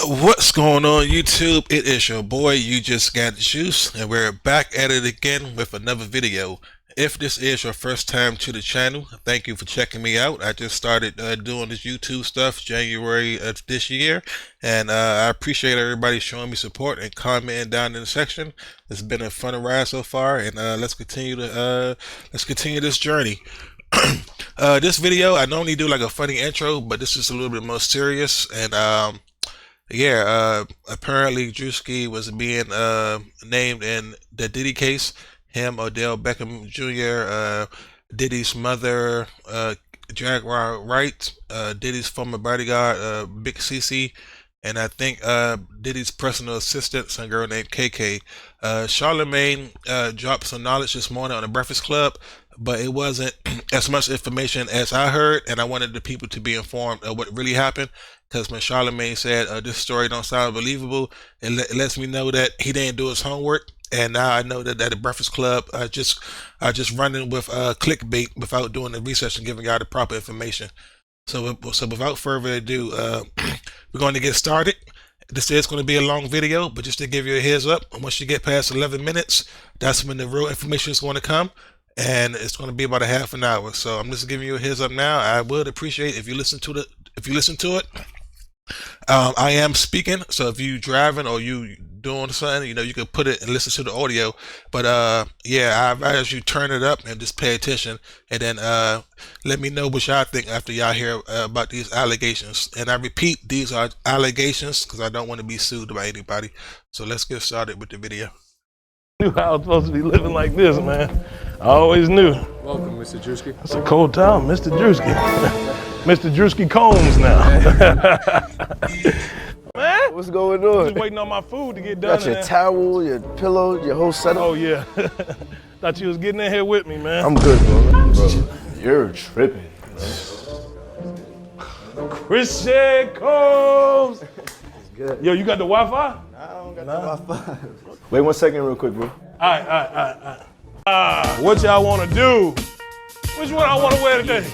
What's going on YouTube? It is your boy, You Just Got Juice, and we're back at it again with another video. If this is your first time to the channel, thank you for checking me out. I just started doing this YouTube stuff January of this year, and I appreciate everybody showing me support and commenting down in the section. It's been a fun ride so far, and let's continue this journey. This video, I normally do like a funny intro, but this is a little bit more serious, and yeah, apparently Drewski was being named in the Diddy case. Him, Odell Beckham Jr., Diddy's mother, Jaguar Wright, Diddy's former bodyguard, Big CC, and I think Diddy's personal assistant, some girl named KK. Charlemagne dropped some knowledge this morning on the Breakfast Club, but it wasn't as much information as I heard, and I wanted the people to be informed of what really happened. Because when Charlemagne said this story don't sound believable, it lets me know that he didn't do his homework, and now I know that at the Breakfast Club, I just running with clickbait without doing the research and giving y'all the proper information. So without further ado, we're going to get started. This is going to be a long video, but just to give you a heads up, once you get past 11 minutes, that's when the real information is going to come. And it's going to be about a half an hour. So I'm just giving you a heads up now. I would appreciate if you listen to it. I am speaking, so if you driving or you doing something, you can put it and listen to the audio. But yeah, I advise you turn it up and just pay attention, and then let me know what y'all think after y'all hear about these allegations. And I repeat, these are allegations because I don't want to be sued by anybody. So let's get started with the video. Knew I was supposed to be living like this, man. I always knew. Welcome, Mr. Drewski. It's a cold town, Mr. Drewski. Mr. Drewski Combs now. Man, What's going on? just waiting on my food to get done. Got your towel, your pillow, your whole setup. Oh yeah. Thought you was getting in here with me, man. I'm good, bro. You're tripping. Christian Combs. Good. Yo, you got the Wi-Fi? I don't got the Wi-Fi. Wait 1 second real quick, bro. All right. What y'all want to do? Which one I want to wear today?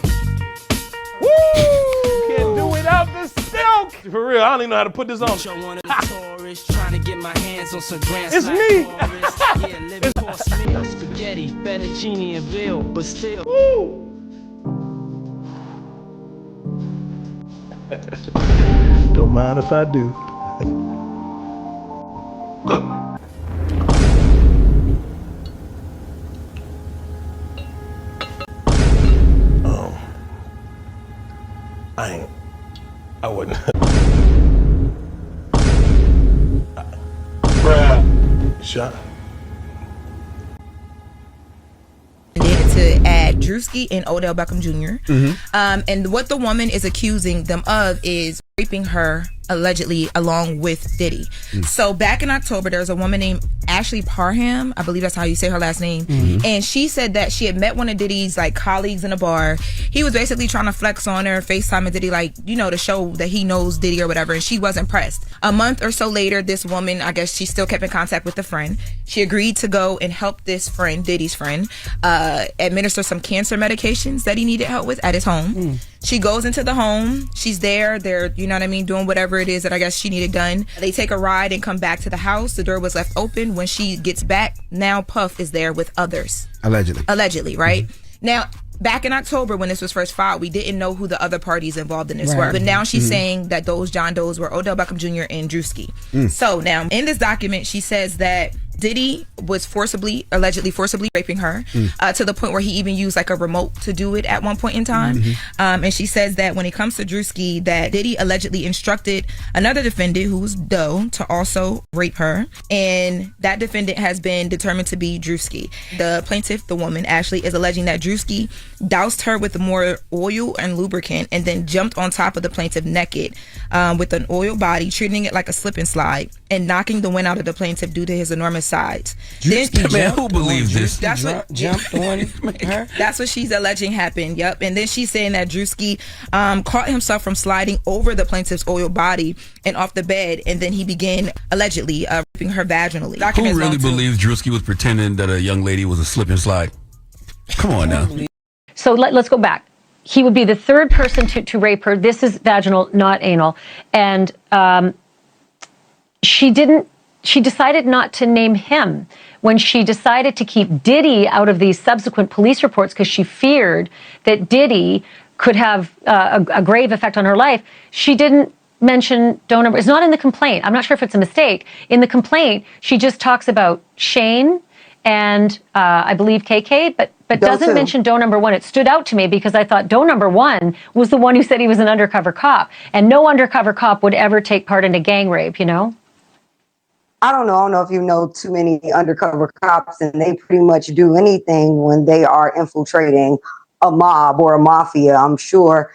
Woo! Can't do without the silk. For real, I don't even know how to put this on. One of the tourists trying to get my hands on some grand It's me. Yeah, living cost me spaghetti, fettuccine and veal, but still. Woo! Don't mind if I do. I wouldn't. Bruh. Shot. To add Drewski and Odell Beckham Jr. And what the woman is accusing them of is raping her allegedly along with Diddy. So back in October, there was a woman named Ashley Parham, I believe that's how you say her last name, and she said that she had met one of Diddy's like colleagues in a bar. He was basically trying to flex on her, FaceTime Diddy, like, to show that he knows Diddy or whatever, and she wasn't pressed. A month or so later, this woman, I guess she still kept in contact with the friend. She agreed to go and help this friend, Diddy's friend, administer some cancer medications that he needed help with at his home. She goes into the home. She's there. They're, doing whatever it is that I guess she needed done. They take a ride and come back to the house. The door was left open. When she gets back, now Puff is there with others. Allegedly, right? Now, back in October when this was first filed, we didn't know who the other parties involved in this were. But now she's saying that those John Does were Odell Beckham Jr. and Drewski. So now, in this document, she says that Diddy was allegedly forcibly raping her to the point where he even used like a remote to do it at one point in time. And she says that when it comes to Drewski, that Diddy allegedly instructed another defendant, who was Doe, to also rape her. And that defendant has been determined to be Drewski. The plaintiff, the woman, Ashley, is alleging that Drewski doused her with more oil and lubricant and then jumped on top of the plaintiff naked with an oil body, treating it like a slip and slide and knocking the wind out of the plaintiff due to his enormous size. Man, who believes this? That's what jumped on her. That's what she's alleging happened. Yep. And then she's saying that Drewski caught himself from sliding over the plaintiff's oil body and off the bed, and then he began allegedly raping her vaginally. Who really believes Drewski was pretending that a young lady was a slip and slide? Come on now. So let's go back. He would be the third person to rape her. This is vaginal, not anal. And she decided not to name him when she decided to keep Diddy out of these subsequent police reports because she feared that Diddy could have a grave effect on her life. She didn't mention Doe number. It's not in the complaint. I'm not sure if it's a mistake. In the complaint, she just talks about Shane and I believe KK, but doesn't mention Doe number one. It stood out to me because I thought Doe number one was the one who said he was an undercover cop, and no undercover cop would ever take part in a gang rape, you know? I don't know if you know too many undercover cops, and they pretty much do anything when they are infiltrating a mob or a mafia. I'm sure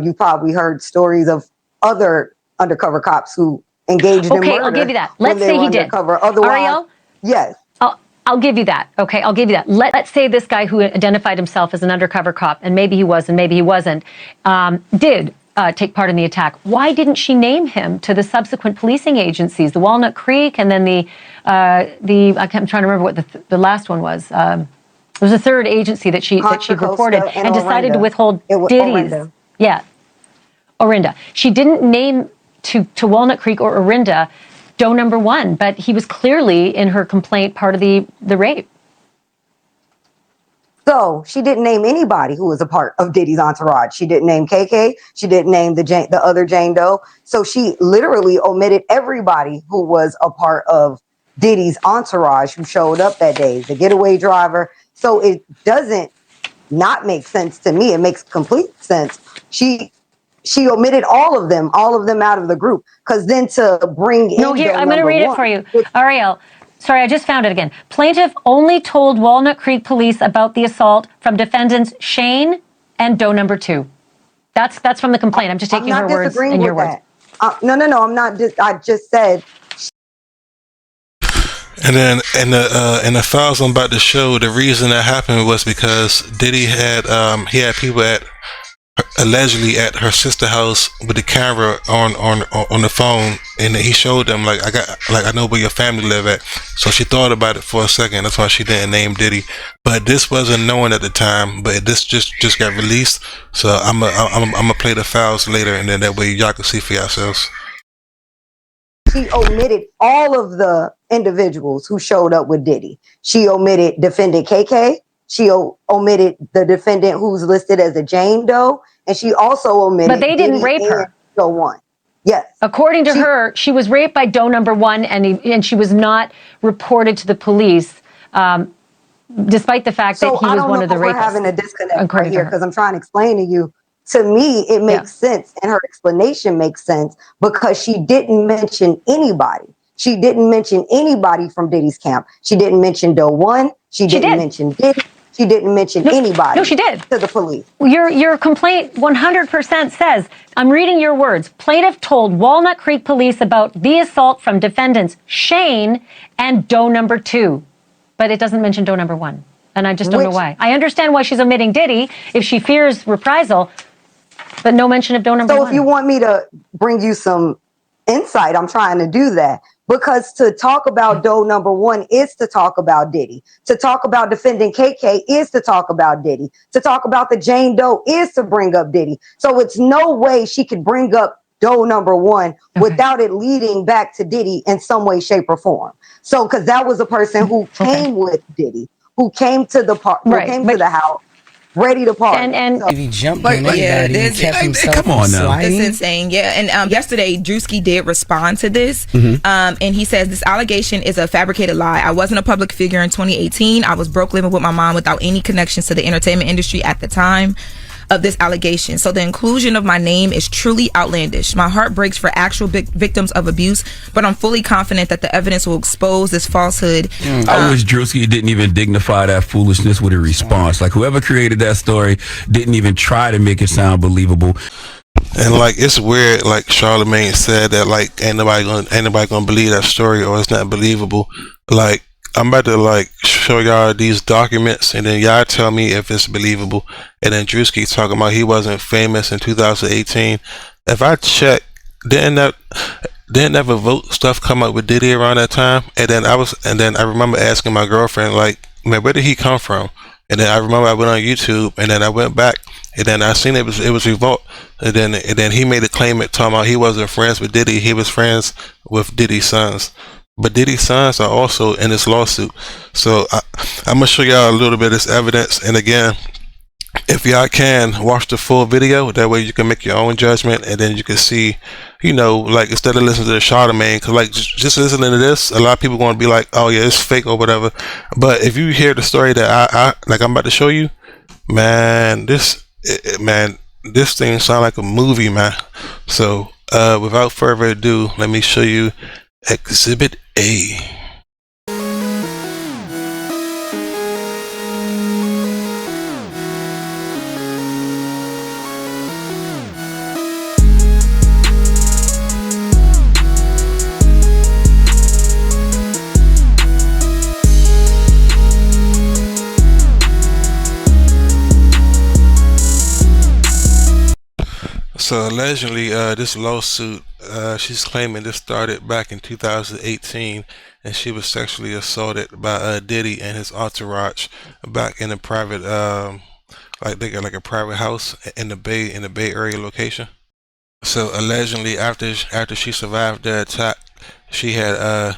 you probably heard stories of other undercover cops who engaged in murder. Okay, I'll give you that. Let's say he did. Otherwise, Ariel? Yes. I'll give you that. Okay, I'll give you that. Let's say this guy who identified himself as an undercover cop, and maybe he was and maybe he wasn't, did take part in the attack. Why didn't she name him to the subsequent policing agencies, the Walnut Creek, and then I'm trying to remember what the last one was. There was a third agency that she reported and decided to withhold Diddy's. Orinda. She didn't name to Walnut Creek or Orinda Doe number one, but he was clearly in her complaint part of the rape. So she didn't name anybody who was a part of Diddy's entourage. She didn't name KK. She didn't name the other Jane Doe. So she literally omitted everybody who was a part of Diddy's entourage who showed up that day, the getaway driver. So it doesn't not make sense to me. It makes complete sense. She omitted all of them out of the group, because then to bring in. No, here, I'm going to read it for you. Ariel, sorry, I just found it again. Plaintiff only told Walnut Creek police about the assault from defendants Shane and Doe number two. That's from the complaint. I'm just taking her words and your words. No, I'm not. I just said. And then in the files I'm about to show, the reason that happened was because Diddy had he had people allegedly at her sister house with the camera on the phone, and he showed them I know where your family live at. So she thought about it for a second. That's why she didn't name Diddy. But this wasn't known at the time. But this just got released. So I'm gonna play the files later, and then that way y'all can see for yourselves. She omitted all of the individuals who showed up with Diddy. She omitted defendant KK. She omitted the defendant who's listed as a Jane Doe, and she also omitted. But they didn't rape her. Doe one. Yes. According to her, she was raped by Doe number one, and she was not reported to the police, despite the fact that he was one of the rapists. We're having a disconnect right here, because I'm trying to explain to you. To me, it makes sense, and her explanation makes sense, because she didn't mention anybody. She didn't mention anybody from Diddy's camp. She didn't mention Doe one. She didn't mention Diddy. She didn't mention anybody. No, she did. To the police. Your complaint 100% says, I'm reading your words. Plaintiff told Walnut Creek police about the assault from defendants Shane and Doe number two, but it doesn't mention Doe number one, and I just don't know why. I understand why she's omitting Diddy if she fears reprisal, but no mention of Doe number one. So if you want me to bring you some insight, I'm trying to do that. Because to talk about Doe number one is to talk about Diddy. To talk about defendant KK is to talk about Diddy. To talk about the Jane Doe is to bring up Diddy. So it's no way she could bring up Doe number one without it leading back to Diddy in some way, shape, or form. So, because that was a person who came with Diddy, who came to the to the house, ready to party. If he jumped on yeah, anybody, he kept himself come on now. It's insane. Yeah, and yesterday Drewski did respond to this, and he says this allegation is a fabricated lie. I wasn't a public figure in 2018. I was broke living with my mom without any connections to the entertainment industry at the time of this allegation. So the inclusion of my name is truly outlandish. My heart breaks for actual victims of abuse, but I'm fully confident that the evidence will expose this falsehood. I wish Drewski didn't even dignify that foolishness with a response. Like, whoever created that story didn't even try to make it sound believable. And it's weird, like Charlamagne said, that ain't nobody gonna believe that story, or it's not believable. I'm about to show y'all these documents, and then y'all tell me if it's believable. And then Drewski talking about he wasn't famous in 2018. If I check, didn't that vote stuff come up with Diddy around that time? And then I remember asking my girlfriend, man, where did he come from? And then I remember I went on YouTube, and then I went back, And then I seen it was revoked. And then he made a claim at talking about he wasn't friends with Diddy. He was friends with Diddy's sons. But Diddy's sons are also in this lawsuit. So I'm gonna show y'all a little bit of this evidence. And again, if y'all can watch the full video, that way you can make your own judgment, and then you can see, you know, like instead of listening to the Charlemagne, because like just listening to this, a lot of people going to be like, oh yeah, it's fake or whatever. But if you hear the story that I like, I'm about to show you, man, this thing sounds like a movie, man. So without further ado, let me show you Exhibit A. So allegedly, this lawsuit, she's claiming this started back in 2018, and she was sexually assaulted by Diddy and his entourage back in a private, like they got like a private house in the Bay Area location. So allegedly, after she survived the attack, she had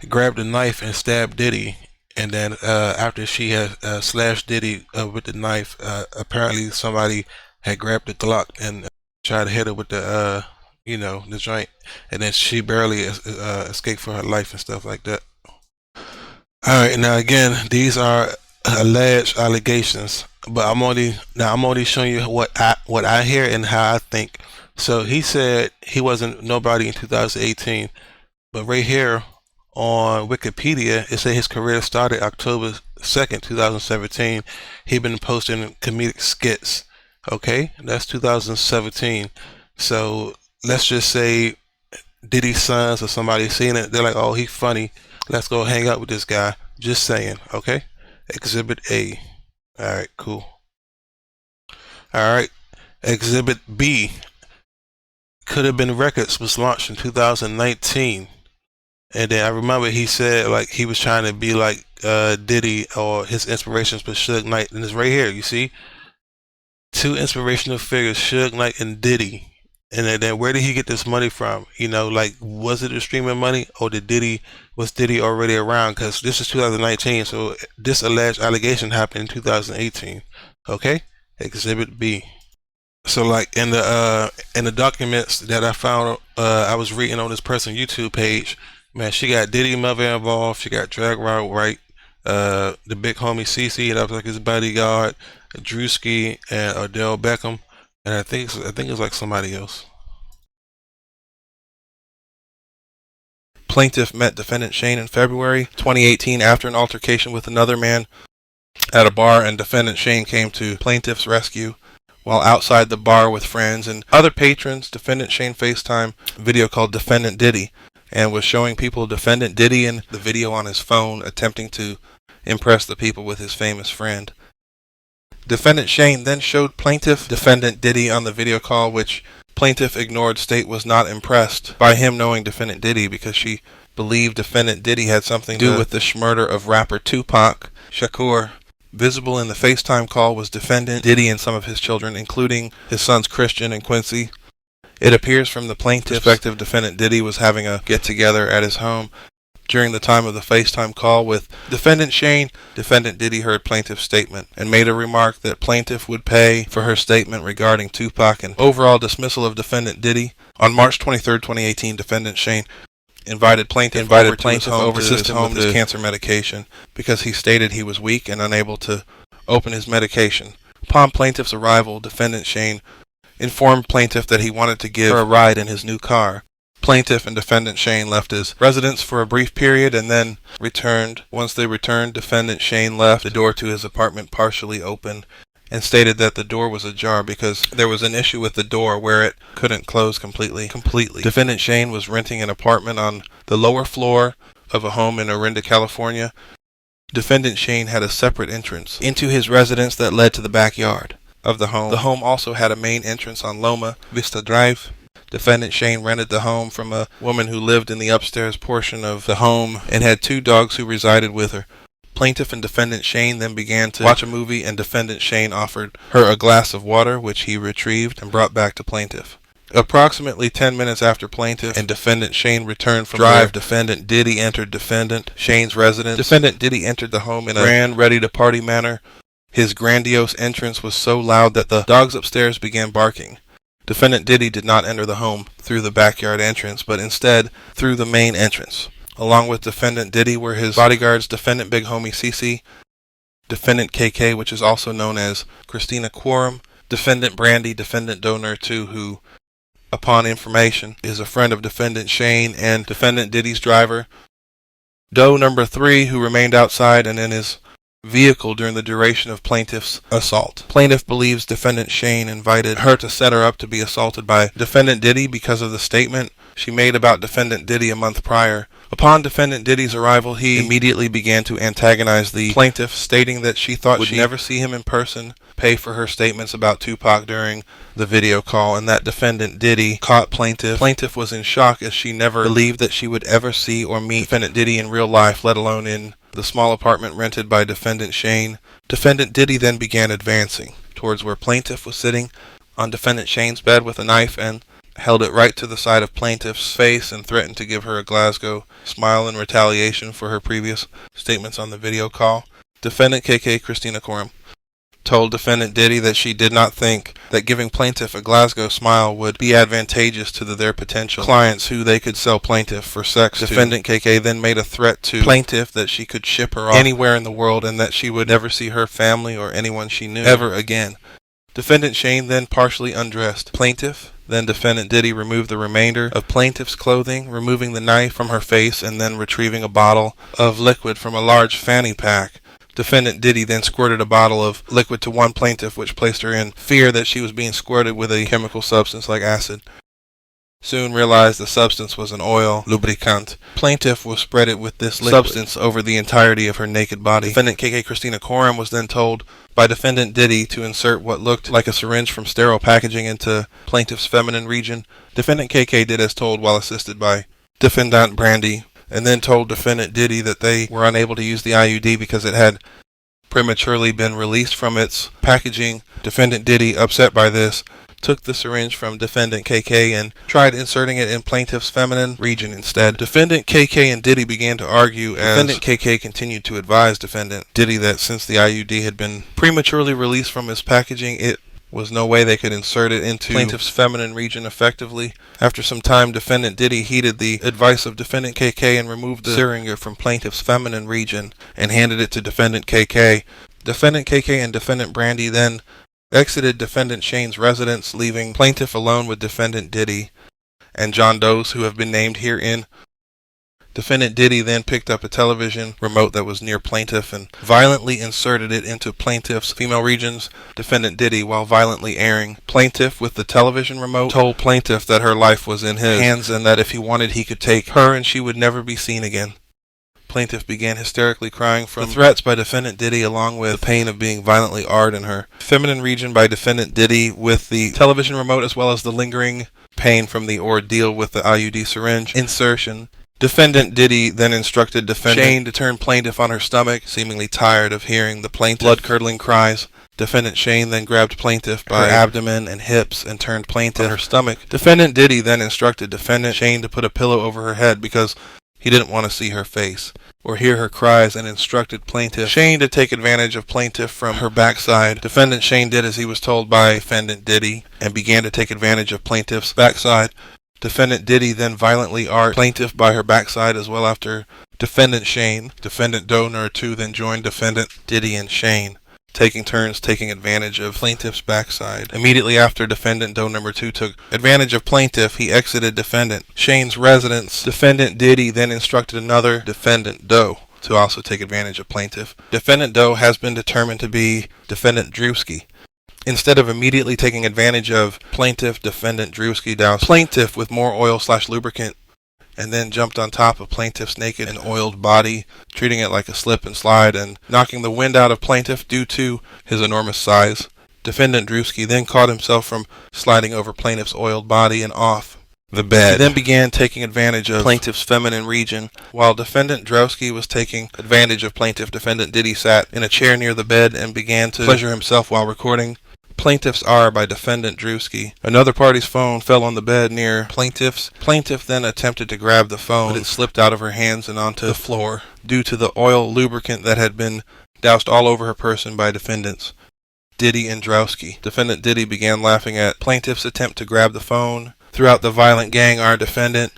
grabbed a knife and stabbed Diddy. And then after she had slashed Diddy with the knife, apparently somebody had grabbed the Glock and tried to hit her with the you know, the joint, and then she barely escaped for her life and stuff like that. All right, now again, these are alleged allegations, but I'm only showing you what I hear and how I think. So he said he wasn't nobody in 2018, but right here on Wikipedia, it said his career started October 2nd, 2017. He'd been posting comedic skits. Okay, that's 2017. So let's just say Diddy's sons or somebody seen it. They're like, oh, he's funny. Let's go hang out with this guy. Just saying. Okay, Exhibit A. All right, cool. All right, Exhibit B. Could Have Been Records was launched in 2019. And then I remember he said like he was trying to be like Diddy, or his inspirations was Suge Knight. And it's right here, you see? Two inspirational figures, Suge Knight and Diddy. And then where did he get this money from? You know, like, was it the streaming money, or was Diddy already around? Because this is 2019, so this alleged allegation happened in 2018. Okay, Exhibit B. So like in the documents that I found, I was reading on this person's YouTube page, man, she got Diddy mother involved, she got Drag Right, the big homie CC, that was like his bodyguard, Drewski, and Odell Beckham, and I think it's like somebody else. Plaintiff met defendant Shane in February 2018 after an altercation with another man at a bar, and defendant Shane came to plaintiff's rescue. While outside the bar with friends and other patrons, defendant Shane FaceTime video called defendant Diddy and was showing people defendant Diddy in the video on his phone, attempting to impress the people with his famous friend. Defendant Shane then showed plaintiff defendant Diddy on the video call, which plaintiff ignored, state was not impressed by him knowing defendant Diddy because she believed defendant Diddy had something to do with the murder of rapper Tupac Shakur. Visible in the FaceTime call was defendant Diddy and some of his children, including his sons Christian and Quincy. It appears from the plaintiff's perspective defendant Diddy was having a get-together at his home. During the time of the FaceTime call with defendant Shane, defendant Diddy heard plaintiff's statement and made a remark that plaintiff would pay for her statement regarding Tupac and overall dismissal of defendant Diddy. On March 23, 2018, defendant Shane invited plaintiff over to his home to assist him with his cancer medication because he stated he was weak and unable to open his medication. Upon plaintiff's arrival, defendant Shane informed plaintiff that he wanted to give her a ride in his new car. Plaintiff and defendant Shane left his residence for a brief period and then returned. Once they returned, defendant Shane left the door to his apartment partially open and stated that the door was ajar because there was an issue with the door where it couldn't close completely. Defendant Shane was renting an apartment on the lower floor of a home in Orinda, California. Defendant Shane had a separate entrance into his residence that led to the backyard of the home. The home also had a main entrance on Loma Vista Drive. Defendant Shane rented the home from a woman who lived in the upstairs portion of the home and had two dogs who resided with her. Plaintiff and defendant Shane then began to watch a movie, and defendant Shane offered her a glass of water, which he retrieved and brought back to plaintiff. Approximately 10 minutes after plaintiff and defendant Shane returned from drive, defendant Diddy entered defendant Shane's residence. Defendant Diddy entered the home in a grand, ready-to-party manner. His grandiose entrance was so loud that the dogs upstairs began barking. Defendant Diddy did not enter the home through the backyard entrance, but instead through the main entrance. Along with defendant Diddy were his bodyguards, defendant Big Homie CC, defendant KK, which is also known as Christina Quorum, defendant Brandy, defendant Donor 2, who, upon information, is a friend of defendant Shane, and defendant Diddy's driver, Doe number 3, who remained outside and in his vehicle during the duration of plaintiff's assault. Plaintiff believes defendant Shane invited her to set her up to be assaulted by defendant Diddy because of the statement she made about defendant Diddy a month prior. Upon defendant Diddy's arrival, he immediately began to antagonize the plaintiff, stating that she thought she'd never see him in person, pay for her statements about Tupac during the video call, and that defendant Diddy caught plaintiff. Plaintiff was in shock, as she never believed that she would ever see or meet defendant Diddy in real life, let alone in the small apartment rented by defendant Shane. Defendant Diddy then began advancing towards where plaintiff was sitting on defendant Shane's bed with a knife, and held it right to the side of plaintiff's face and threatened to give her a Glasgow smile in retaliation for her previous statements on the video call. Defendant KK Christina Quorum told defendant Diddy that she did not think that giving plaintiff a Glasgow smile would be advantageous to their potential clients who they could sell plaintiff for sex to. Defendant KK then made a threat to plaintiff that she could ship her off anywhere in the world and that she would never see her family or anyone she knew ever again. Defendant Shane then partially undressed plaintiff. Then defendant Diddy removed the remainder of plaintiff's clothing, removing the knife from her face and then retrieving a bottle of liquid from a large fanny pack. Defendant Diddy then squirted a bottle of liquid to one plaintiff, which placed her in fear that she was being squirted with a chemical substance like acid. Soon realized the substance was an oil lubricant. Plaintiff was spread it with this substance over the entirety of her naked body. Defendant KK Christina Quorum was then told by defendant Diddy to insert what looked like a syringe from sterile packaging into plaintiff's feminine region. Defendant KK did as told while assisted by defendant Brandy, and then told defendant Diddy that they were unable to use the IUD because it had prematurely been released from its packaging. Defendant Diddy, upset by this, took the syringe from defendant KK and tried inserting it in plaintiff's feminine region instead. Defendant KK and Diddy began to argue as defendant KK continued to advise defendant Diddy that since the IUD had been prematurely released from its packaging, it was no way they could insert it into plaintiff's feminine region effectively. After some time, defendant Diddy heeded the advice of defendant KK and removed the syringe from plaintiff's feminine region and handed it to defendant KK. Defendant KK and defendant Brandy then exited defendant Shane's residence, leaving plaintiff alone with defendant Diddy and John Doe's, who have been named herein. Defendant Diddy then picked up a television remote that was near plaintiff and violently inserted it into plaintiff's female regions. Defendant Diddy, while violently airing plaintiff with the television remote, told plaintiff that her life was in his hands and that if he wanted he could take her and she would never be seen again. Plaintiff began hysterically crying from the threats by defendant Diddy, along with the pain of being violently arred in her feminine region by defendant Diddy with the television remote, as well as the lingering pain from the ordeal with the IUD syringe insertion. Defendant Diddy then instructed defendant Shane to turn plaintiff on her stomach, seemingly tired of hearing the plaintiff's blood-curdling cries. Defendant Shane then grabbed plaintiff by her abdomen and hips and turned plaintiff on her stomach. Defendant Diddy then instructed defendant Shane to put a pillow over her head because he didn't want to see her face or hear her cries, and instructed plaintiff Shane to take advantage of plaintiff from her backside. Defendant Shane did as he was told by defendant Diddy and began to take advantage of plaintiff's backside. Defendant Diddy then violently arced plaintiff by her backside as well. After defendant Shane, defendant Donor 2 then joined defendant Diddy and Shane, taking turns taking advantage of plaintiff's backside. Immediately after defendant Doe number 2 took advantage of plaintiff, he exited defendant Shane's residence. Defendant Diddy then instructed another defendant Doe to also take advantage of plaintiff. Defendant Doe has been determined to be defendant Drewski. Instead of immediately taking advantage of plaintiff, defendant Drewski doused plaintiff with more oil/lubricant and then jumped on top of plaintiff's naked and oiled body, treating it like a slip and slide and knocking the wind out of plaintiff due to his enormous size. Defendant Drewski then caught himself from sliding over plaintiff's oiled body and off the bed. He then began taking advantage of plaintiff's feminine region. While defendant Drowski was taking advantage of plaintiff, defendant Diddy sat in a chair near the bed and began to pleasure himself while recording plaintiff's R by defendant Drewski. Another party's phone fell on the bed near plaintiff's. Plaintiff then attempted to grab the phone, but it slipped out of her hands and onto the floor due to the oil lubricant that had been doused all over her person by defendants Diddy and Drowski. Defendant Diddy began laughing at plaintiff's attempt to grab the phone. Throughout the violent gang, our defendant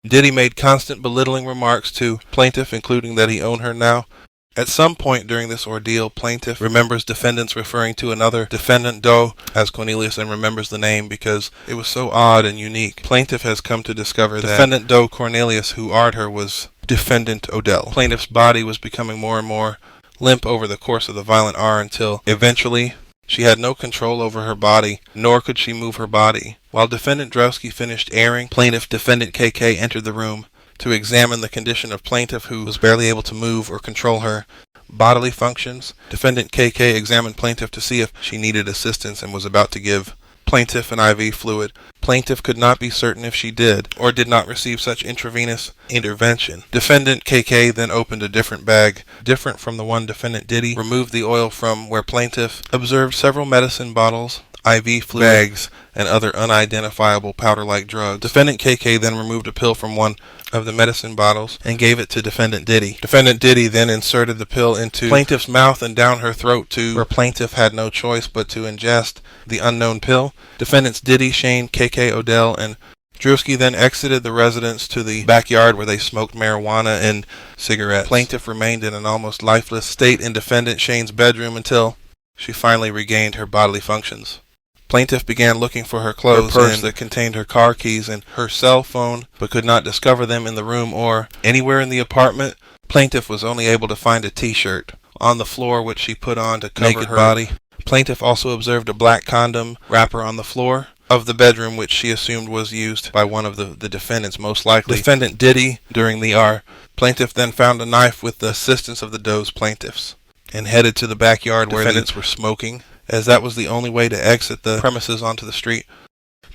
Diddy made constant belittling remarks to plaintiff, including that he owned her now. At some point during this ordeal, plaintiff remembers defendants referring to another defendant Doe as Cornelius and remembers the name because it was so odd and unique. Plaintiff has come to discover that defendant Doe Cornelius, who R'd her, was defendant Odell. Plaintiff's body was becoming more and more limp over the course of the violent R until eventually she had no control over her body, nor could she move her body. While defendant Drowski finished airing, plaintiff defendant KK entered the room to examine the condition of plaintiff, who was barely able to move or control her bodily functions. Defendant KK examined plaintiff to see if she needed assistance and was about to give plaintiff an IV fluid. Plaintiff could not be certain if she did or did not receive such intravenous intervention. Defendant KK then opened a different bag, different from the one defendant Diddy, removed the oil from where plaintiff observed several medicine bottles, IV fluid bags, and other unidentifiable powder-like drugs. Defendant KK then removed a pill from one of the medicine bottles and gave it to defendant Diddy. Defendant Diddy then inserted the pill into plaintiff's mouth and down her throat where plaintiff had no choice but to ingest the unknown pill. Defendants Diddy, Shane, KK, Odell, and Drewski then exited the residence to the backyard where they smoked marijuana and cigarettes. Plaintiff remained in an almost lifeless state in defendant Shane's bedroom until she finally regained her bodily functions. Plaintiff began looking for her clothes, her purse that contained her car keys and her cell phone, but could not discover them in the room or anywhere in the apartment. Plaintiff was only able to find a t-shirt on the floor which she put on to cover her body. Plaintiff also observed a black condom wrapper on the floor of the bedroom, which she assumed was used by one of the defendants, most likely defendant Diddy during the R. Plaintiff then found a knife with the assistance of the Doe's plaintiffs and headed to the backyard where defendants were smoking. As that was the only way to exit the premises onto the street,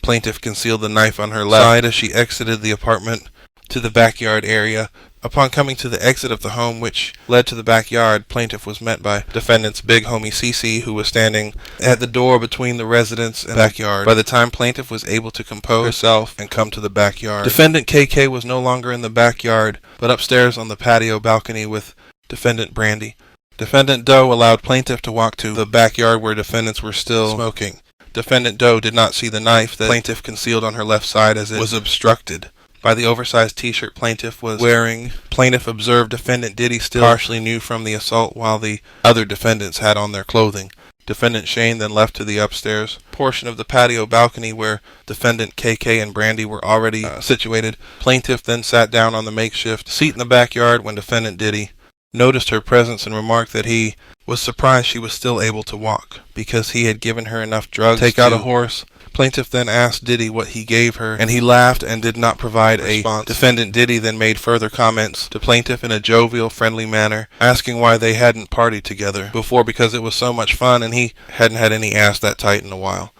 plaintiff concealed the knife on her left side as she exited the apartment to the backyard area. Upon coming to the exit of the home which led to the backyard, plaintiff was met by defendant's big homie CC, who was standing at the door between the residence and backyard. By the time plaintiff was able to compose herself and come to the backyard, defendant KK was no longer in the backyard, but upstairs on the patio balcony with defendant Brandy. Defendant Doe allowed plaintiff to walk to the backyard where defendants were still smoking. Defendant Doe did not see the knife that plaintiff concealed on her left side as it was obstructed by the oversized t-shirt plaintiff was wearing. Plaintiff observed defendant Diddy still partially nude from the assault while the other defendants had on their clothing. Defendant Shane then left to the upstairs portion of the patio balcony where defendant KK and Brandy were already situated. Plaintiff then sat down on the makeshift seat in the backyard when defendant Diddy noticed her presence and remarked that he was surprised she was still able to walk because he had given her enough drugs to take out a horse. Plaintiff then asked Diddy what he gave her, and he laughed and did not provide a response. Defendant Diddy then made further comments to plaintiff in a jovial, friendly manner, asking why they hadn't partied together before because it was so much fun and he hadn't had any ass that tight in a while.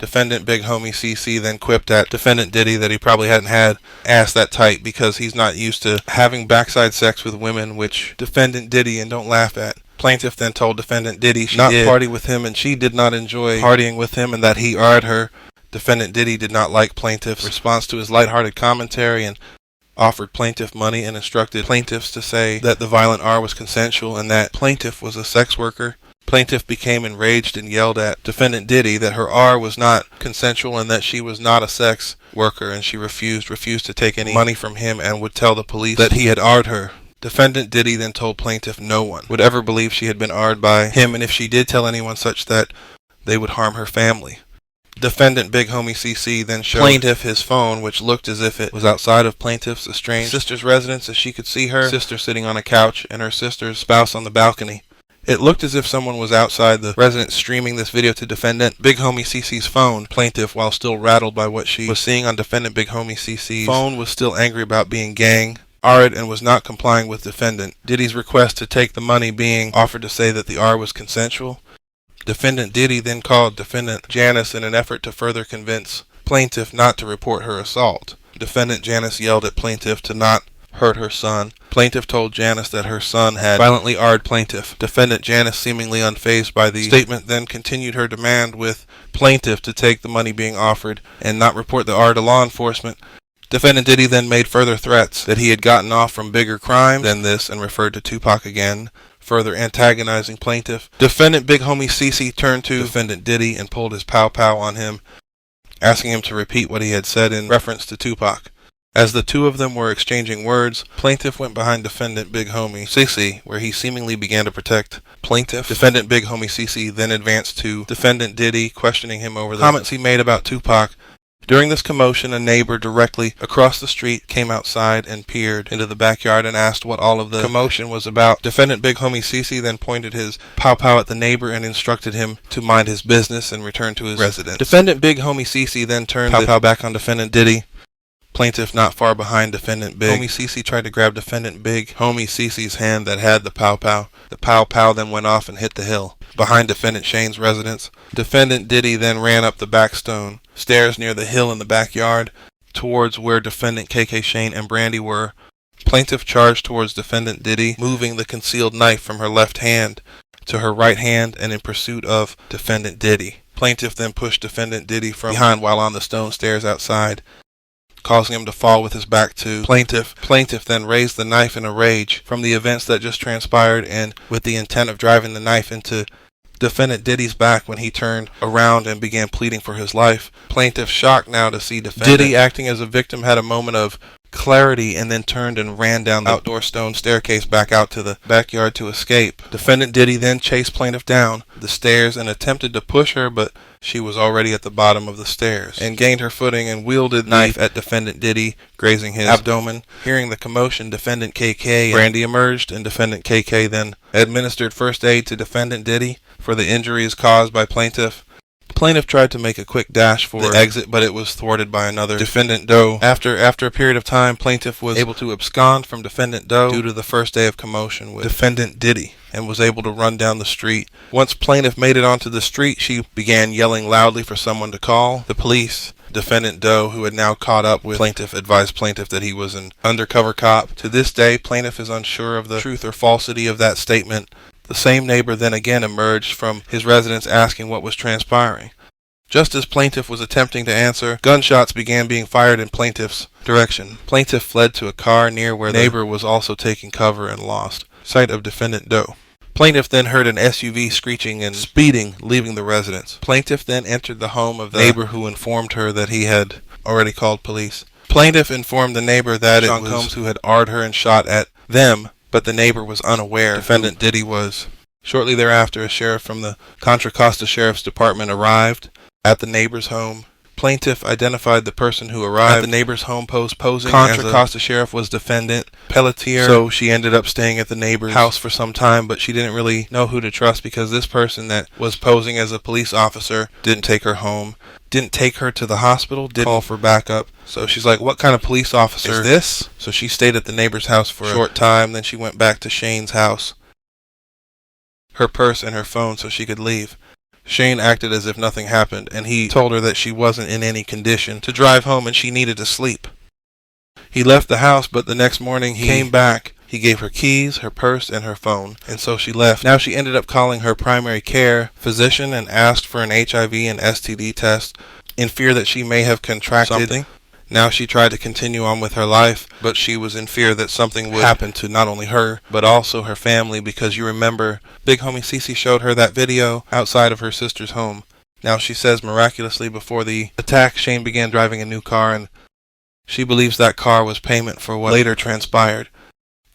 Defendant Big Homie CC then quipped at defendant Diddy that he probably hadn't had ass that tight because he's not used to having backside sex with women, which defendant Diddy and don't laugh at. Plaintiff then told defendant Diddy she did not party with him and she did not enjoy partying with him and that he R'd her. Defendant Diddy did not like plaintiff's response to his lighthearted commentary and offered plaintiff money and instructed plaintiffs to say that the violent R was consensual and that plaintiff was a sex worker. Plaintiff became enraged and yelled at defendant Diddy that her R was not consensual and that she was not a sex worker, and she refused to take any money from him and would tell the police that he had R'd her. Defendant Diddy then told plaintiff no one would ever believe she had been R'd by him, and if she did tell anyone such, that they would harm her family. Defendant Big Homie CC then showed plaintiff his phone, which looked as if it was outside of plaintiff's estranged sister's residence, as she could see her sister sitting on a couch and her sister's spouse on the balcony. It looked as if someone was outside the residence streaming this video to defendant Big Homie CC's phone. Plaintiff, while still rattled by what she was seeing on defendant Big Homie CC's phone, was still angry about being gang R'd and was not complying with defendant Diddy's request to take the money, being offered to say that the R was consensual. Defendant Diddy then called defendant Janice in an effort to further convince plaintiff not to report her assault. Defendant Janice yelled at plaintiff to not hurt her son. Plaintiff told Janice that her son had violently arred plaintiff. Defendant Janice, seemingly unfazed by the statement, then continued her demand with plaintiff to take the money being offered and not report the R to law enforcement. Defendant Diddy then made further threats that he had gotten off from bigger crimes than this and referred to Tupac again, further antagonizing plaintiff. Defendant Big Homie CeCe turned to Defendant Diddy and pulled his pow-pow on him, asking him to repeat what he had said in reference to Tupac. As the two of them were exchanging words, plaintiff went behind Defendant Big Homie CeCe, where he seemingly began to protect plaintiff. Defendant Big Homie CeCe then advanced to Defendant Diddy, questioning him over the comments he made about Tupac. During this commotion, a neighbor directly across the street came outside and peered into the backyard and asked what all of the commotion was about. Defendant Big Homie CeCe then pointed his pow-pow at the neighbor and instructed him to mind his business and return to his residence. Defendant Big Homie CeCe then turned the pow-pow back on Defendant Diddy. Plaintiff not far behind Defendant Big Homie CeCe tried to grab Defendant Big Homie CeCe's hand that had the pow-pow. The pow-pow then went off and hit the hill behind Defendant Shane's residence. Defendant Diddy then ran up the back stairs near the hill in the backyard towards where Defendant KK Shane and Brandy were. Plaintiff charged towards Defendant Diddy, moving the concealed knife from her left hand to her right hand and in pursuit of Defendant Diddy. Plaintiff then pushed Defendant Diddy from behind while on the stone stairs outside, causing him to fall with his back to plaintiff. Plaintiff then raised the knife in a rage from the events that just transpired and with the intent of driving the knife into Defendant Diddy's back when he turned around and began pleading for his life. Plaintiff, shocked now to see Defendant Diddy acting as a victim, had a moment of clarity and then turned and ran down the outdoor stone staircase back out to the backyard to escape. Defendant Diddy then chased plaintiff down the stairs and attempted to push her, but she was already at the bottom of the stairs and gained her footing and wielded the knife at Defendant Diddy, grazing his abdomen. Hearing the commotion, Defendant KK and Brandy emerged, and Defendant KK then administered first aid to Defendant Diddy for the injuries caused by plaintiff. Plaintiff tried to make a quick dash for the exit, but it was thwarted by another Defendant Doe. After a period of time, plaintiff was able to abscond from Defendant Doe due to the first day of commotion with Defendant Diddy and was able to run down the street. Once plaintiff made it onto the street, she began yelling loudly for someone to call the police. Defendant Doe, who had now caught up with plaintiff, advised plaintiff that he was an undercover cop. To this day, plaintiff is unsure of the truth or falsity of that statement. The same neighbor then again emerged from his residence asking what was transpiring. Just as plaintiff was attempting to answer, gunshots began being fired in plaintiff's direction. Plaintiff fled to a car near where the neighbor was also taking cover and lost sight of Defendant Doe. Plaintiff then heard an SUV screeching and speeding, leaving the residence. Plaintiff then entered the home of the neighbor, who informed her that he had already called police. Plaintiff informed the neighbor that it was Combs who had arred her and shot at them, but the neighbor was unaware Defendant Diddy was. Shortly thereafter, a sheriff from the Contra Costa Sheriff's Department arrived at the neighbor's home. Plaintiff identified the person who arrived at the neighbor's home posing Contra Costa Sheriff was Defendant Pelletier, so she ended up staying at the neighbor's house for some time, but she didn't really know who to trust because this person that was posing as a police officer didn't take her home, didn't take her to the hospital, didn't call for backup. So she's like, what kind of police officer is this? So she stayed at the neighbor's house for a short time, then she went back to Shane's house, her purse and her phone, so she could leave. Shane acted as if nothing happened, and he told her that she wasn't in any condition to drive home and she needed to sleep. He left the house, but the next morning he came back. He gave her keys, her purse, and her phone, and so she left. Now she ended up calling her primary care physician and asked for an HIV and STD test in fear that she may have contracted something. Now she tried to continue on with her life, but she was in fear that something would happen to not only her, but also her family, because you remember, Big Homie CeCe showed her that video outside of her sister's home. Now she says miraculously before the attack, Shane began driving a new car, and she believes that car was payment for what later transpired.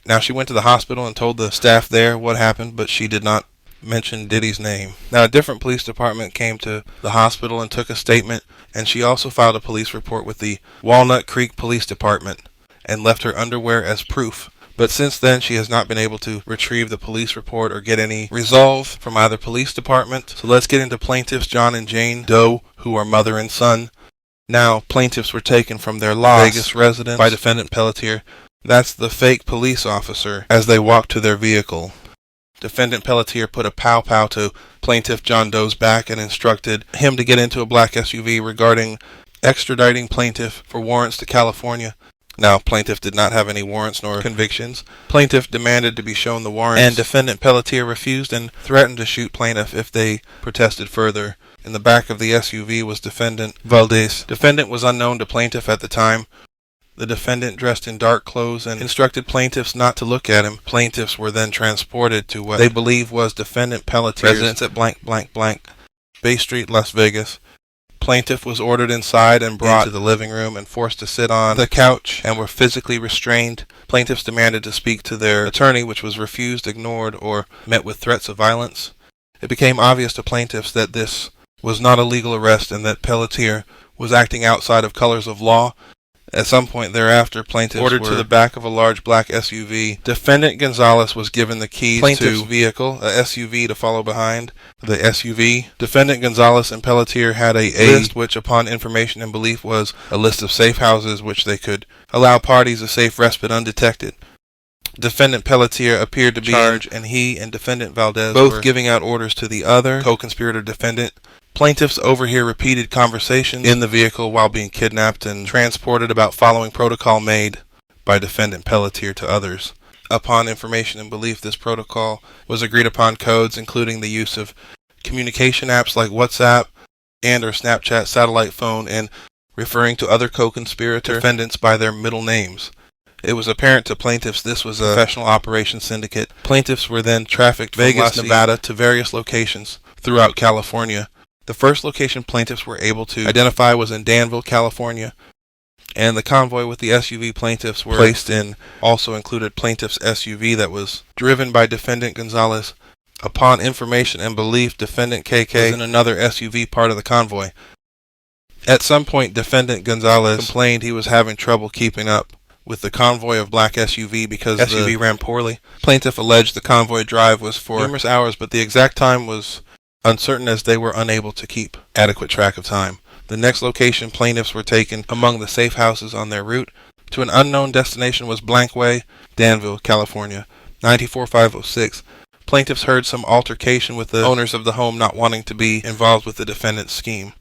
Now she went to the hospital and told the staff there what happened, but she did not mention Diddy's name. Now a different police department came to the hospital and took a statement, and she also filed a police report with the Walnut Creek Police Department and left her underwear as proof. But since then, she has not been able to retrieve the police report or get any resolve from either police department. So let's get into plaintiffs John and Jane Doe, who are mother and son. Now, plaintiffs were taken from their Las Vegas residence by Defendant Pelletier. That's the fake police officer as they walked to their vehicle. Defendant Pelletier put a pow-pow to plaintiff John Doe's back and instructed him to get into a black SUV regarding extraditing plaintiff for warrants to California. Now, plaintiff did not have any warrants nor convictions. Plaintiff demanded to be shown the warrants, and defendant Pelletier refused and threatened to shoot plaintiff if they protested further. In the back of the SUV was defendant Valdez. Defendant was unknown to plaintiff at the time. The defendant dressed in dark clothes and instructed plaintiffs not to look at him. Plaintiffs were then transported to what they believe was defendant Pelletier's residence at blank blank blank Bay Street, Las Vegas. Plaintiff was ordered inside and brought to the living room and forced to sit on the couch and were physically restrained. Plaintiffs demanded to speak to their attorney, which was refused, ignored, or met with threats of violence. It became obvious to plaintiffs that this was not a legal arrest and that Pelletier was acting outside of colors of law. At some point thereafter, plaintiffs ordered to the back of a large black SUV. Defendant Gonzalez was given the keys to vehicle, a SUV to follow behind the SUV. Defendant Gonzalez and Pelletier had a list which, upon information and belief, was a list of safe houses which they could allow parties a safe respite undetected. Defendant Pelletier appeared to be in charge, and he and defendant Valdez both giving out orders to the other co-conspirator defendant. Plaintiffs overhear repeated conversations in the vehicle while being kidnapped and transported about following protocol made by defendant Pelletier to others. Upon information and belief, this protocol was agreed upon codes including the use of communication apps like WhatsApp and or Snapchat satellite phone and referring to other co-conspirator defendants by their middle names. It was apparent to plaintiffs this was a professional operations syndicate. Plaintiffs were then trafficked from Vegas, Nevada to various locations throughout California. The first location plaintiffs were able to identify was in Danville, California, and the convoy with the SUV plaintiffs were placed in also included plaintiff's SUV that was driven by defendant Gonzalez. Upon information and belief, defendant KK was in another SUV part of the convoy. At some point, defendant Gonzalez complained he was having trouble keeping up with the convoy of black SUV because the SUV ran poorly. Plaintiff alleged the convoy drive was for numerous hours, but the exact time was uncertain as they were unable to keep adequate track of time. The next location plaintiffs were taken among the safe houses on their route to an unknown destination was Blankway, Danville, California, 94506. Plaintiffs heard some altercation with the owners of the home not wanting to be involved with the defendant's scheme.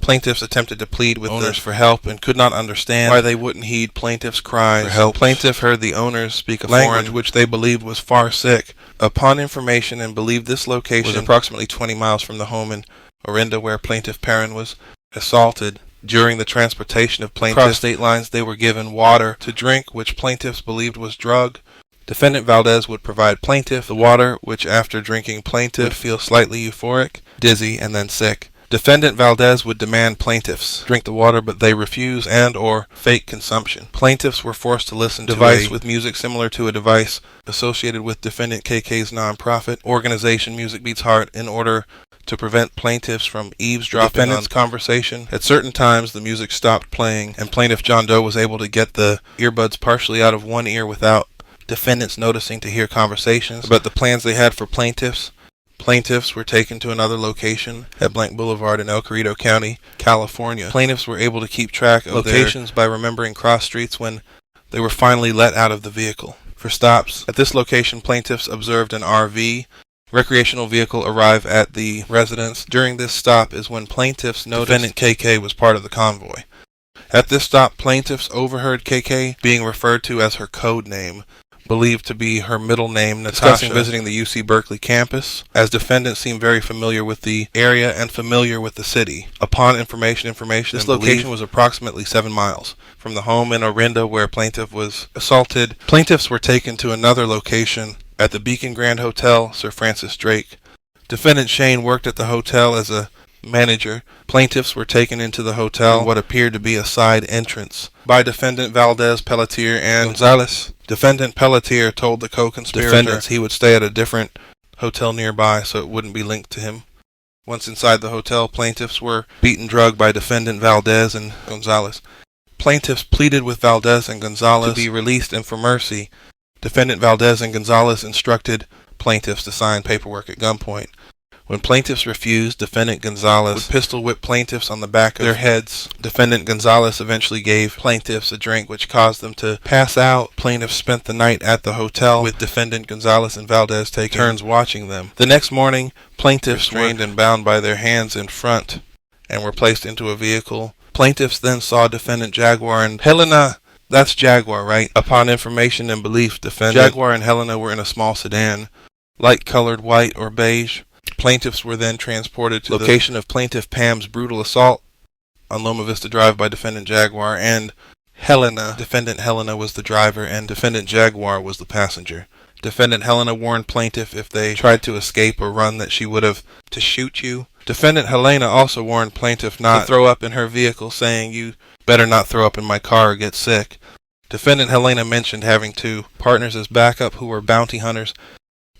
Plaintiffs attempted to plead with owners for help and could not understand why they wouldn't heed plaintiffs' cries for help. Plaintiff heard the owners speak a language which they believed was far sick. Upon information and believed this location was approximately 20 miles from the home in Orinda where plaintiff Perrin was assaulted. During the transportation of plaintiffs across state lines, they were given water to drink, which plaintiffs believed was drug. Defendant Valdez would provide plaintiff the water, which after drinking plaintiff would feel slightly euphoric, dizzy, and then sick. Defendant Valdez would demand plaintiffs drink the water, but they refuse and or fake consumption. Plaintiffs were forced to listen to a device with music similar to a device associated with defendant KK's nonprofit organization Music Beats Heart in order to prevent plaintiffs from eavesdropping on conversation. At certain times, the music stopped playing, and plaintiff John Doe was able to get the earbuds partially out of one ear without defendants noticing to hear conversations about the plans they had for plaintiffs. Plaintiffs were taken to another location at Blank Boulevard in El Cerrito County, California. Plaintiffs were able to keep track of locations by remembering cross streets when they were finally let out of the vehicle for stops. At this location, plaintiffs observed an RV recreational vehicle arrive at the residence. During this stop is when plaintiffs noticed defendant KK was part of the convoy. At this stop, plaintiffs overheard KK being referred to as her code name, believed to be her middle name, Natasha, discussing visiting the UC Berkeley campus, as defendants seemed very familiar with the area and familiar with the city. Upon information, this location was approximately 7 miles from the home in Orinda where plaintiff was assaulted. Plaintiffs were taken to another location at the Beacon Grand Hotel, Sir Francis Drake. Defendant Shane worked at the hotel as a manager. Plaintiffs were taken into the hotel in what appeared to be a side entrance by defendant Valdez, Pelletier, and Gonzalez. Defendant Pelletier told the co-conspirators defendants he would stay at a different hotel nearby so it wouldn't be linked to him. Once inside the hotel, plaintiffs were beaten drugged by defendant Valdez and Gonzalez. Plaintiffs pleaded with Valdez and Gonzalez to be released and for mercy. Defendant Valdez and Gonzalez instructed plaintiffs to sign paperwork at gunpoint. When plaintiffs refused, defendant Gonzalez would pistol whip plaintiffs on the back of their heads. Defendant Gonzalez eventually gave plaintiffs a drink which caused them to pass out. Plaintiffs spent the night at the hotel with defendant Gonzalez and Valdez taking turns watching them. The next morning, plaintiffs restrained and bound by their hands in front and were placed into a vehicle. Plaintiffs then saw defendant Jaguar and Helena. That's Jaguar, right? Upon information and belief, defendant Jaguar and Helena were in a small sedan, light-colored white or beige. Plaintiffs were then transported to the location of Plaintiff Pam's brutal assault on Loma Vista Drive by defendant Jaguar and Helena. Defendant Helena was the driver and defendant Jaguar was the passenger. Defendant Helena warned plaintiff if they tried to escape or run that she would have to shoot you. Defendant Helena also warned plaintiff not to throw up in her vehicle, saying, "You better not throw up in my car or get sick." Defendant Helena mentioned having two partners as backup who were bounty hunters.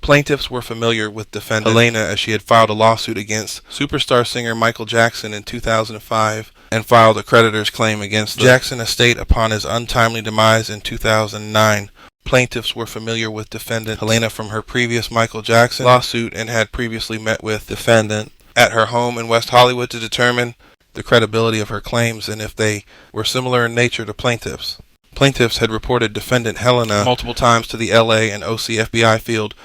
Plaintiffs were familiar with defendant Helena as she had filed a lawsuit against superstar singer Michael Jackson in 2005 and filed a creditor's claim against the Jackson estate upon his untimely demise in 2009. Plaintiffs were familiar with defendant Helena from her previous Michael Jackson lawsuit and had previously met with defendant at her home in West Hollywood to determine the credibility of her claims and if they were similar in nature to plaintiffs. Plaintiffs had reported defendant Helena multiple times to the LA and OC FBI field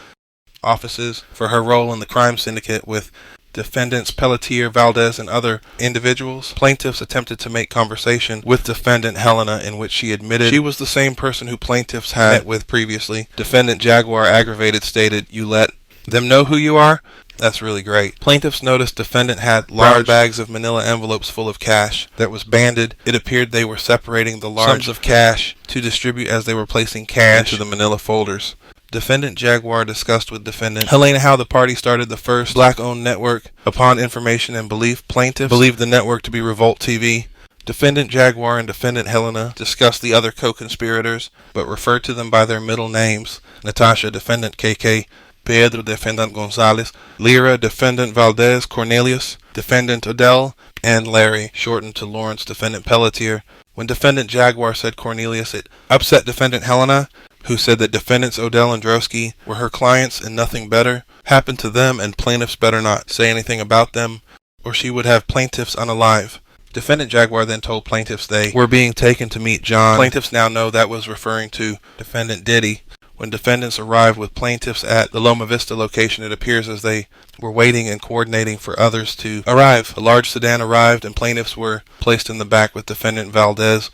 offices for her role in the crime syndicate with defendants Pelletier, Valdez, and other individuals. Plaintiffs attempted to make conversation with defendant Helena in which she admitted she was the same person who plaintiffs had met with previously. Defendant Jaguar, aggravated, stated, "You let them know who you are?" That's really great. Plaintiffs noticed defendant had large bags of manila envelopes full of cash that was banded. It appeared they were separating the large sums of cash to distribute as they were placing cash into the manila folders. Defendant Jaguar discussed with defendant Helena how the party started the first black-owned network. Upon information and belief, plaintiffs believed the network to be Revolt TV. Defendant Jaguar and defendant Helena discussed the other co-conspirators, but referred to them by their middle names. Natasha, defendant KK, Pedro, defendant Gonzalez, Lyra, defendant Valdez, Cornelius, defendant Odell, and Larry, shortened to Lawrence, defendant Pelletier. When defendant Jaguar said Cornelius, it upset defendant Helena, who said that defendants Odell and Drosky were her clients and nothing better happened to them and plaintiffs better not say anything about them or she would have plaintiffs unalive. Defendant Jaguar then told plaintiffs they were being taken to meet John. Plaintiffs now know that was referring to defendant Diddy. When defendants arrived with plaintiffs at the Loma Vista location, it appears as they were waiting and coordinating for others to arrive. A large sedan arrived and plaintiffs were placed in the back with defendant Valdez.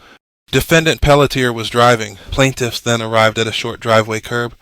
Defendant Pelletier was driving. Plaintiffs then arrived at a short driveway curb.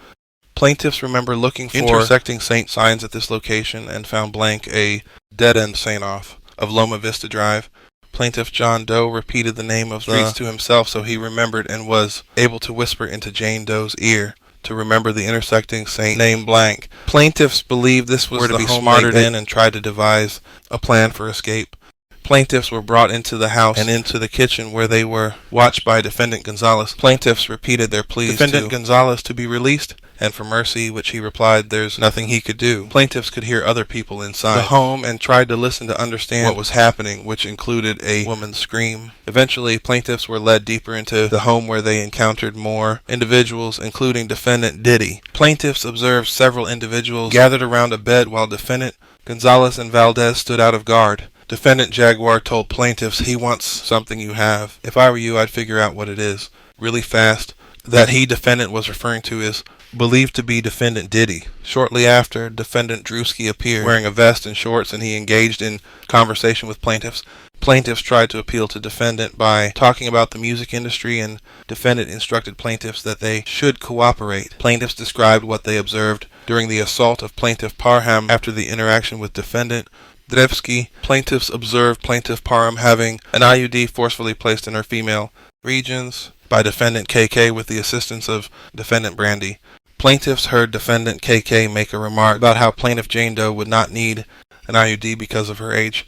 Plaintiffs remember looking for intersecting saint signs at this location and found blank a dead-end saint-off of Loma Vista Drive. Plaintiff John Doe repeated the name of the streets to himself so he remembered and was able to whisper into Jane Doe's ear to remember the intersecting saint name blank. Plaintiffs believed this was to be smarter in and tried to devise a plan for escape. Plaintiffs were brought into the house and into the kitchen where they were watched by defendant Gonzalez. Plaintiffs repeated their pleas defendant Gonzalez to be released and for mercy, which he replied there's nothing he could do. Plaintiffs could hear other people inside the home and tried to listen to understand what was happening, which included a woman's scream. Eventually, plaintiffs were led deeper into the home where they encountered more individuals, including defendant Diddy. Plaintiffs observed several individuals gathered around a bed while defendant Gonzalez and Valdez stood out of guard. Defendant Jaguar told plaintiffs he wants something you have. If I were you, I'd figure out what it is really fast. That he, defendant, was referring to is believed to be defendant Diddy. Shortly after, defendant Drewski appeared wearing a vest and shorts and he engaged in conversation with plaintiffs. Plaintiffs tried to appeal to defendant by talking about the music industry and defendant instructed plaintiffs that they should cooperate. Plaintiffs described what they observed during the assault of plaintiff Parham after the interaction with defendant Drewski. Plaintiffs observed plaintiff Parham having an IUD forcefully placed in her female regions by defendant KK with the assistance of defendant Brandy. Plaintiffs heard defendant KK make a remark about how plaintiff Jane Doe would not need an IUD because of her age,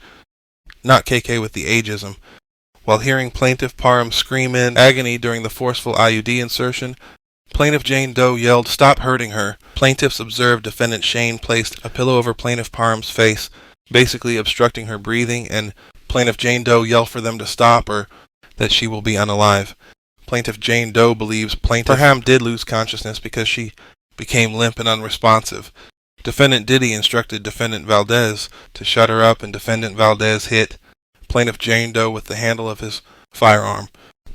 not KK with the ageism. While hearing plaintiff Parham scream in agony during the forceful IUD insertion, plaintiff Jane Doe yelled, "Stop hurting her." Plaintiffs observed defendant Shane placed a pillow over plaintiff Parham's face, basically obstructing her breathing, and plaintiff Jane Doe yelled for them to stop or that she will be unalive. Plaintiff Jane Doe believes plaintiff Parham did lose consciousness because she became limp and unresponsive. Defendant Diddy instructed defendant Valdez to shut her up and defendant Valdez hit plaintiff Jane Doe with the handle of his firearm.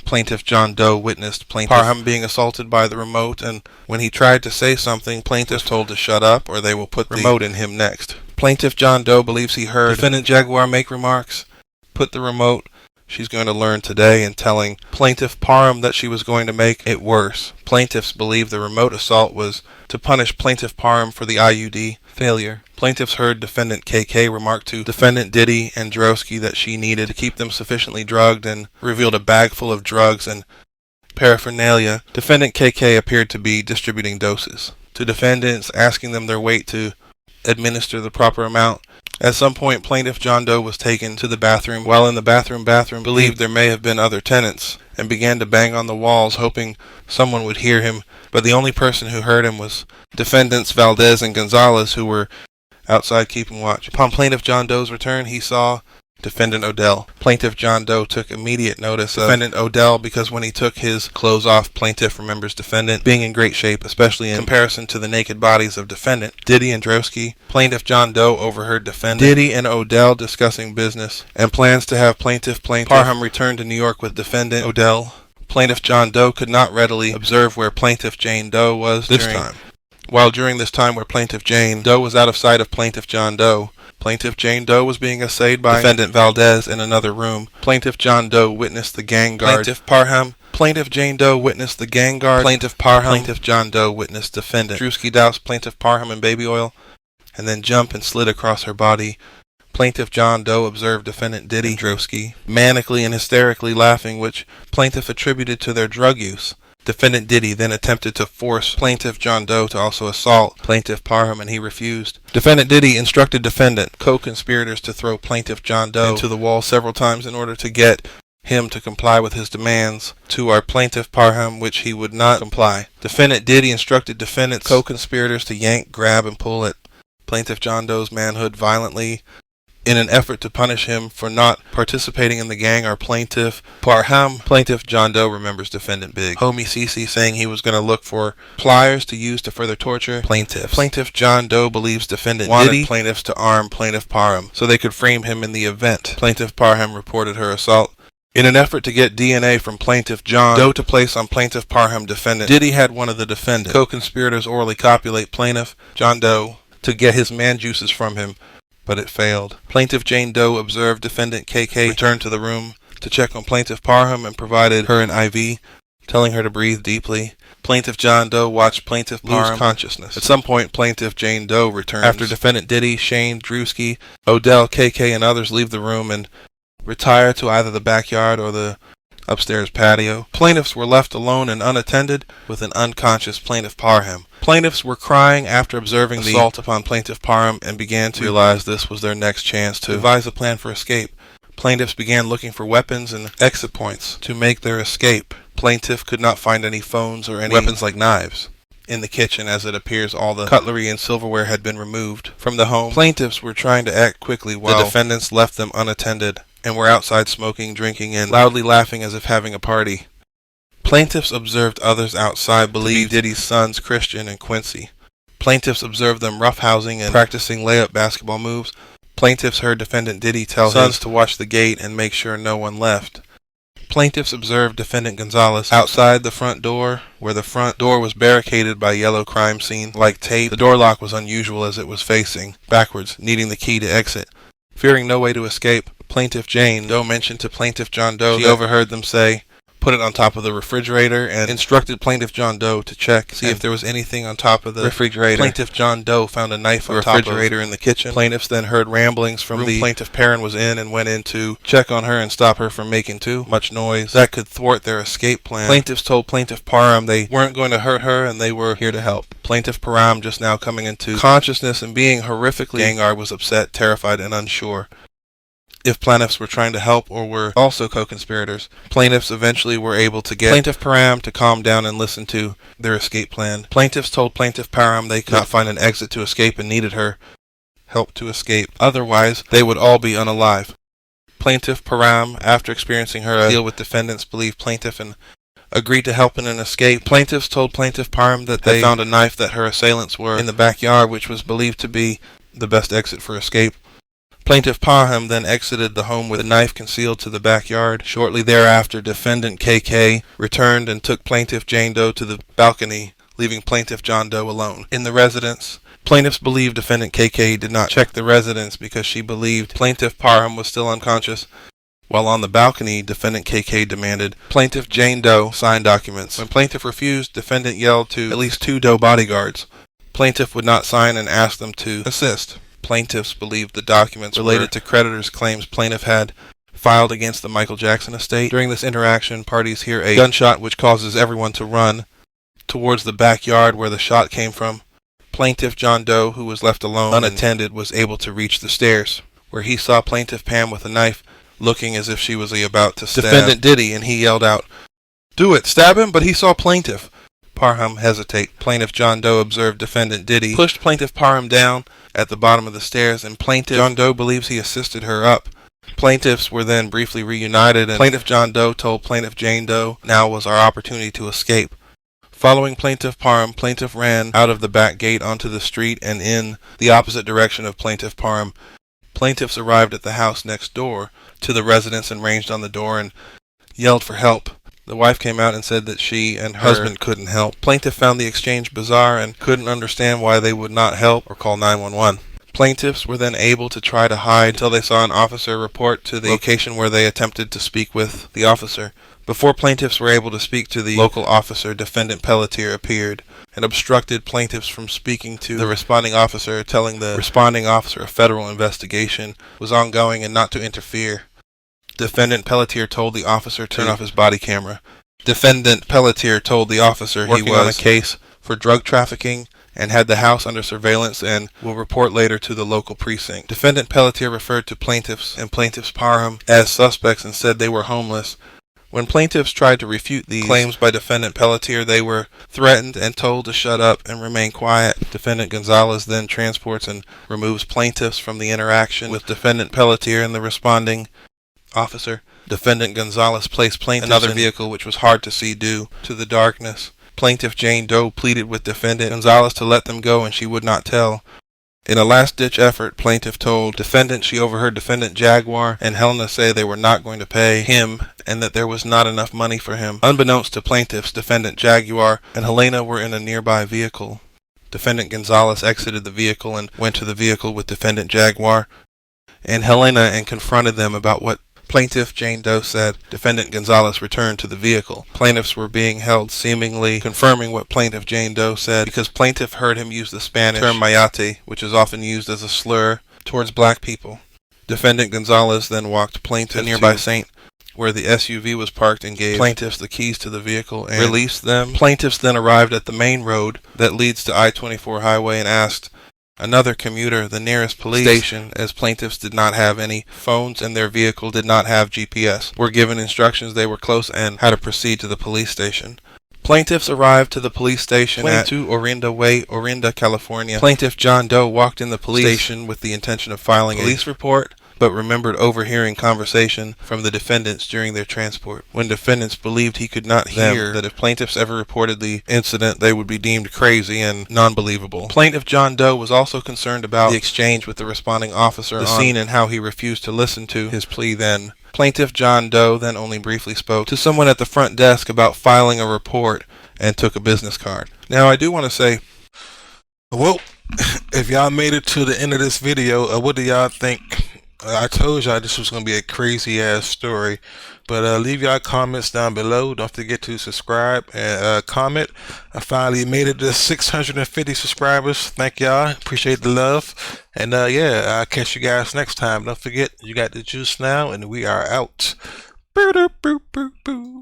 Plaintiff John Doe witnessed plaintiff Parham being assaulted by the remote, and when he tried to say something, plaintiff told to shut up or they will put the remote in him next. Plaintiff John Doe believes he heard defendant Jaguar make remarks, put the remote, she's going to learn today in telling Plaintiff Parham that she was going to make it worse. Plaintiffs believe the remote assault was to punish Plaintiff Parham for the IUD failure. Plaintiffs heard Defendant KK remark to Defendant Diddy and Drosky that she needed to keep them sufficiently drugged, and revealed a bag full of drugs and paraphernalia. Defendant KK appeared to be distributing doses to defendants, asking them their weight to administer the proper amount. At some point, Plaintiff John Doe was taken to the bathroom. While in the bathroom, believed there may have been other tenants, and began to bang on the walls, hoping someone would hear him. But the only person who heard him was Defendants Valdez and Gonzalez, who were outside keeping watch. Upon Plaintiff John Doe's return, he saw Defendant Odell. Plaintiff John Doe took immediate notice of Defendant Odell because when he took his clothes off, plaintiff remembers defendant being in great shape, especially in comparison to the naked bodies of defendant Diddy and Drosky. Plaintiff John Doe overheard defendant Diddy and Odell discussing business and plans to have plaintiff Parham return to New York with defendant Odell. Plaintiff John Doe could not readily observe where plaintiff Jane Doe was this time. While during this time where plaintiff Jane Doe was out of sight of plaintiff John Doe, Plaintiff Jane Doe was being assayed by Defendant Valdez in another room. Plaintiff John Doe witnessed the gang guard. Plaintiff Parham. Plaintiff Jane Doe witnessed the gang guard. Plaintiff Parham. Plaintiff John Doe witnessed defendant Drewski doused Plaintiff Parham in baby oil and then jumped and slid across her body. Plaintiff John Doe observed defendant Diddy and Drosky manically and hysterically laughing, which plaintiff attributed to their drug use. Defendant Diddy then attempted to force Plaintiff John Doe to also assault Plaintiff Parham, and he refused. Defendant Diddy instructed defendant co-conspirators to throw Plaintiff John Doe into the wall several times in order to get him to comply with his demands to our Plaintiff Parham, which he would not comply. Defendant Diddy instructed defendant's co-conspirators to yank, grab, and pull at Plaintiff John Doe's manhood violently in an effort to punish him for not participating in the gang. Our Plaintiff Parham. Plaintiff John Doe remembers defendant Big Homie Cece saying he was going to look for pliers to use to further torture plaintiffs. Plaintiff John Doe believes defendant wanted Diddy plaintiffs to arm Plaintiff Parham so they could frame him in the event. Plaintiff Parham reported her assault. In an effort to get DNA from Plaintiff John Doe to place on Plaintiff Parham, defendant Diddy had one of the defendant co-conspirators orally copulate Plaintiff John Doe to get his man juices from him, but it failed. Plaintiff Jane Doe observed defendant KK return to the room to check on Plaintiff Parham and provided her an IV, telling her to breathe deeply. Plaintiff John Doe watched Plaintiff Parham lose consciousness. At some point, Plaintiff Jane Doe returns after defendant Diddy, Shane, Drewski, Odell, KK, and others leave the room and retire to either the backyard or the upstairs patio. Plaintiffs were left alone and unattended with an unconscious Plaintiff Parham. Plaintiffs were crying after observing the assault upon Plaintiff Parham and began to realize this was their next chance to devise a plan for escape. Plaintiffs began looking for weapons and exit points to make their escape. Plaintiff could not find any phones or any weapons like knives in the kitchen, as it appears all the cutlery and silverware had been removed from the home. Plaintiffs were trying to act quickly while the defendants left them unattended and were outside smoking, drinking, and loudly laughing as if having a party. Plaintiffs observed others outside believed Diddy's sons, Christian and Quincy. Plaintiffs observed them roughhousing and practicing layup basketball moves. Plaintiffs heard defendant Diddy tell sons to watch the gate and make sure no one left. Plaintiffs observed defendant Gonzalez outside the front door, where the front door was barricaded by yellow crime scene-like tape. The door lock was unusual as it was facing backwards, needing the key to exit. Fearing no way to escape, Plaintiff Jane Doe mentioned to Plaintiff John Doe she overheard them say, "Put it on top of the refrigerator," and instructed Plaintiff John Doe to check, see if there was anything on top of the refrigerator. Plaintiff John Doe found a knife on the refrigerator in the kitchen. Plaintiffs then heard ramblings from the Plaintiff Perrin was in and went in to check on her and stop her from making too much noise that could thwart their escape plan. Plaintiffs told Plaintiff Parham they weren't going to hurt her and they were here to help. Plaintiff Parham, just now coming into consciousness and being horrifically gang-guard, was upset, terrified, and unsure if plaintiffs were trying to help or were also co-conspirators. Plaintiffs eventually were able to get Plaintiff Parham to calm down and listen to their escape plan. Plaintiffs told Plaintiff Parham they could not find an exit to escape and needed her help to escape. Otherwise, they would all be unalive. Plaintiff Parham, after experiencing her deal with defendants, believed plaintiff and agreed to help in an escape. Plaintiffs told Plaintiff Parham that they found a knife that her assailants were in the backyard, which was believed to be the best exit for escape. Plaintiff Parham then exited the home with a knife concealed to the backyard. Shortly thereafter, defendant KK returned and took Plaintiff Jane Doe to the balcony, leaving Plaintiff John Doe alone in the residence. Plaintiffs believe defendant KK did not check the residence because she believed Plaintiff Parham was still unconscious While on the balcony, defendant KK demanded plaintiff Jane Doe sign documents. When plaintiff refused, defendant yelled to at least 2 Doe bodyguards. Plaintiff would not sign and asked them to assist. Plaintiffs believed the documents related to creditors' claims plaintiff had filed against the Michael Jackson estate. During this interaction, parties hear a gunshot which causes everyone to run towards the backyard where the shot came from. Plaintiff John Doe, who was left alone unattended, was able to reach the stairs, where he saw plaintiff Pam with a knife, looking as if she was about to stab defendant Diddy, and he yelled out, "Do it, stab him," but he saw plaintiff Parham hesitate. Plaintiff John Doe observed defendant Diddy pushed plaintiff Parham down at the bottom of the stairs, and plaintiff John Doe believes he assisted her up. Plaintiffs were then briefly reunited, and plaintiff John Doe told plaintiff Jane Doe now was our opportunity to escape. Following plaintiff Parham, plaintiff ran out of the back gate onto the street and in the opposite direction of plaintiff Parham. Plaintiffs arrived at the house next door to the residence and ranged on the door and yelled for help. The wife came out and said that she and her husband couldn't help. Plaintiff found the exchange bizarre and couldn't understand why they would not help or call 911. Plaintiffs were then able to try to hide until they saw an officer report to the location where they attempted to speak with the officer. Before plaintiffs were able to speak to the local officer, defendant Pelletier appeared and obstructed plaintiffs from speaking to the responding officer, telling the responding officer a federal investigation was ongoing and not to interfere. Defendant Pelletier told the officer to turn off his body camera. Defendant Pelletier told the officer he was on a case for drug trafficking and had the house under surveillance and will report later to the local precinct. Defendant Pelletier referred to plaintiffs and plaintiffs Parham as suspects and said they were homeless. When plaintiffs tried to refute these claims by defendant Pelletier, they were threatened and told to shut up and remain quiet. Defendant Gonzalez then transports and removes plaintiffs from the interaction with defendant Pelletier and the responding officer. Defendant Gonzalez placed plaintiff in another vehicle which was hard to see due to the darkness. Plaintiff Jane Doe pleaded with defendant Gonzalez to let them go and she would not tell. In a last-ditch effort, plaintiff told defendant she overheard defendant Jaguar and Helena say they were not going to pay him and that there was not enough money for him. Unbeknownst to plaintiffs, defendant Jaguar and Helena were in a nearby vehicle. Defendant Gonzalez exited the vehicle and went to the vehicle with defendant Jaguar and Helena and confronted them about what plaintiff Jane Doe said. Defendant Gonzalez returned to the vehicle. Plaintiffs were being held, seemingly confirming what plaintiff Jane Doe said, because plaintiff heard him use the Spanish term mayate, which is often used as a slur towards black people. Defendant Gonzalez then walked plaintiff to nearby St., where the SUV was parked, and gave plaintiffs the keys to the vehicle and released them. Plaintiffs then arrived at the main road that leads to I-24 highway and asked another commuter the nearest police station, as plaintiffs did not have any phones and their vehicle did not have GPS. Were given instructions they were close and how to proceed to the police station. Plaintiffs arrived to the police station at 22 Orinda Way, Orinda, California. Plaintiff John Doe walked in the police station with the intention of filing a police report, but remembered overhearing conversation from the defendants during their transport. When defendants believed he could not hear that if plaintiffs ever reported the incident, they would be deemed crazy and non-believable. Plaintiff John Doe was also concerned about the exchange with the responding officer on the scene and how he refused to listen to his plea then. Plaintiff John Doe then only briefly spoke to someone at the front desk about filing a report and took a business card. Now, I do want to say, well, if y'all made it to the end of this video, what do y'all think? I told y'all this was going to be a crazy ass story, but leave y'all comments down below. Don't forget to subscribe and comment. I finally made it to 650 subscribers. Thank y'all. Appreciate the love. And yeah, I'll catch you guys next time. Don't forget, you got the juice now, and we are out. Boo, boo, boo, boo, boo.